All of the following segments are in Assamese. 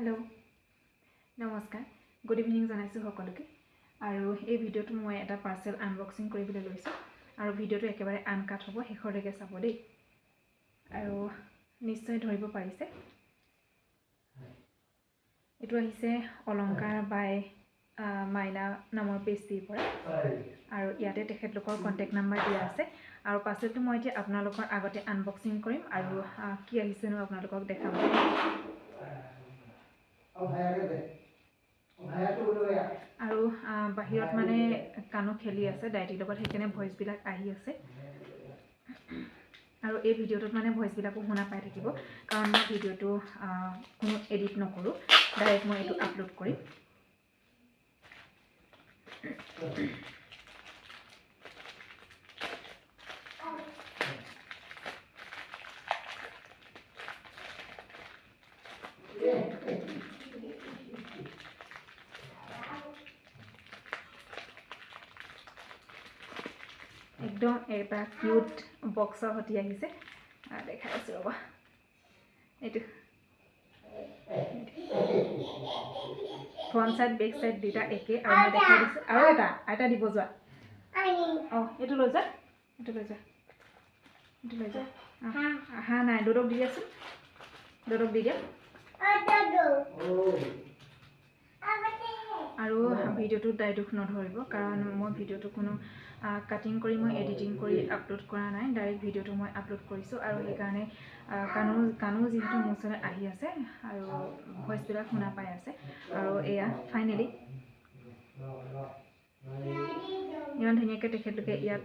हेलो नमस्कार गुड इवनिंग जानाइछु सकलोके आरो ए भिडिओটো মই এটা পাৰ্সেল আনবক্সিং কৰিবলৈ লৈছো আৰু ভিডিওটো একেবাৰে আনকাট হ'ব হেখৰলৈকে চাব দেই আৰু নিশ্চয় ধৰিব পাৰিছে এটো আহিছে অলংকাৰ বাই মাইনা নামৰ পেজটিৰ পৰা আৰু ইয়াতে তেখেতলোকৰ কন্টাক্ট নাম্বাৰ দিয়া আছে আৰু পাৰ্সেলটো মই এতিয়া আপোনালোকৰ আগতে আনবক্সিং কৰিম আৰু কি আহিছেনো আপোনালোকক দেখাম আৰু বাহিৰত মানে কানো খেলি আছে ডাইটিৰ লগত হেকেনে ভয়েস বিলাক আহি আছে আৰু এই ভিডিওটোত মানে ভয়েস বিলাকো শুনা পাই থাকিব কাৰণ মই ভিডিওটো কোনো এডিট নকৰো ডাইৰেক্ট মই এটো আপলোড কৰিম एकदम এটা কিউট বক্সৰ হতি আহিছে দেখাইছো ৰবা এটো ফ্ৰন্ট সাইড বেক সাইড দুটা একে আৰু মই দেখাই দিছো আৰু এটা দিব যোৱা এটো লৈ যা হা নাই দৰক দি আছে দৰক দি দিয়া আৰু ভিডিওটো ডাইৰেক্ট নধৰিব কাৰণ মই ভিডিওটো কোনো কাটিং কৰি মই এডিটিং কৰি আপলোড কৰা নাই ডাইৰেক্ট ভিডিওটো মই আপলোড কৰিছো আৰু এই কাৰণে কানো যেহেতু মোচলে আহি আছে আৰু ভয়েস বিলাক শুনা পাই আছে আৰু এয়া ফাইনালি ইমান ধুনীয়াকৈ তেখেতলোকে ইয়াত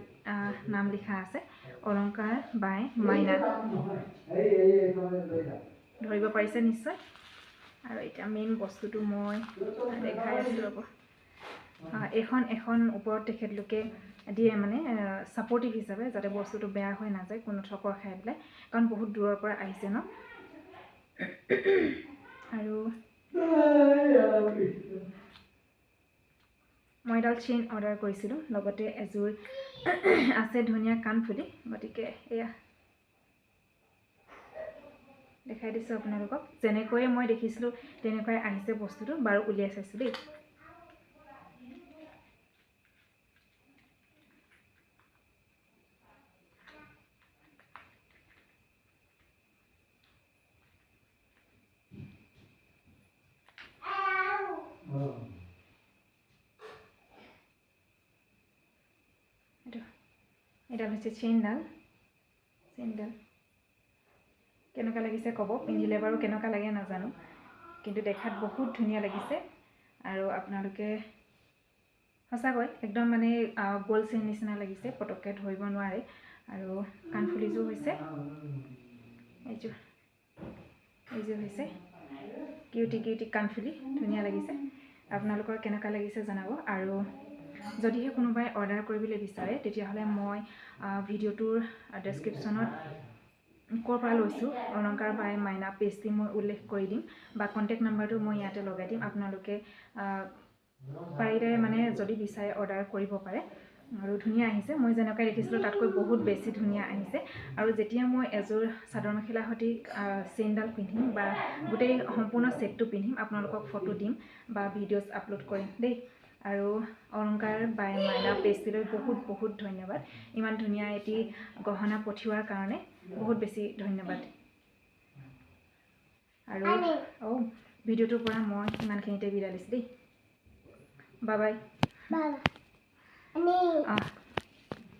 নাম লিখা আছে অলংকাৰ বাই মাইনা ধৰিব পাৰিছে নিশ্চয় আৰু এটা মেইন বস্তুটো মই দেখাই আছো ৰব এখন ওপৰত তেখেতলোকে দিয়ে মানে সাপোৰ্টিভ হিচাপে যাতে বস্তুটো বেয়া হৈ না যায় কোনো ঠকৰ খাই পেলাই কাৰণ বহুত দূৰৰ পৰা আহিছে ন আৰু মই ডাল চেইন অৰ্ডাৰ কৰিছিলো লগতে এজোৰ আছে ধুনীয়া কাণফুলি গতিকে এয়া দেখাই দিছো আপোনালোকক যেনেকৈ মই দেখিছিলো তেনেকৈ আহিছে বস্তুটো বাৰু উলিয়াই চাইছো দেই এটা হচ্ছে চেইনডাল কেনেকা লাগিছে কব পিন্ধিলে বাৰু কেনেকা লাগে নাজানো কিন্তু দেখাত বহুত ধুনীয়া লাগিছে আৰু আপোনালোকে সঁচাকৈ একদম মানে গোল চেইন নিচিনা লাগিছে পটককে ধৰিব নোৱাৰে আৰু কাণফুলিজো হৈছে এইজো হৈছে কিউটি কাণফুলি ধুনীয়া লাগিছে আপোনালোকৰ কেনেকা লাগিছে জনাব আৰু যদিহে কোনোবাই অৰ্ডাৰ কৰিবলৈ বিচাৰে তেতিয়াহলে মই ভিডিওটোৰ ডেসক্ৰিপচনত কৰ পৰা লৈছো অলংকাৰ বাই মাইনা পেজটি মই উল্লেখ কৰি দিম বা কন্টাক্ট নাম্বাৰটো মই ইয়াতে লগাই দিম আপোনালোকে পাৰিলে মানে যদি বিচাৰে অৰ্ডাৰ কৰিব পাৰে আৰু ধুনীয়া আহিছে মই যেনেকৈ দেখিছিলো তাতকৈ বহুত বেছি ধুনীয়া আহিছে আৰু যেতিয়া মই এজোৰ চাদৰ মেখেলা হতি চেইনডাল পিন্ধিম বা গোটেই সম্পূৰ্ণ সেটটো পিন্ধিম আপোনালোকক ফটো দিম বা ভিডিওস আপলোড কৰিম দেই আৰু অলংকাৰ বাই মাইনা পেজটিলৈ বহুত ধন্যবাদ ইমান ধুনীয়া এটি গহনা পঠিওৱাৰ কাৰণে বহুত বেছি ধন্যবাদ আৰু ভিডিওটোৰ পৰা মই ইমানখিনিতে বিদায় লৈছো দেই বাই বাই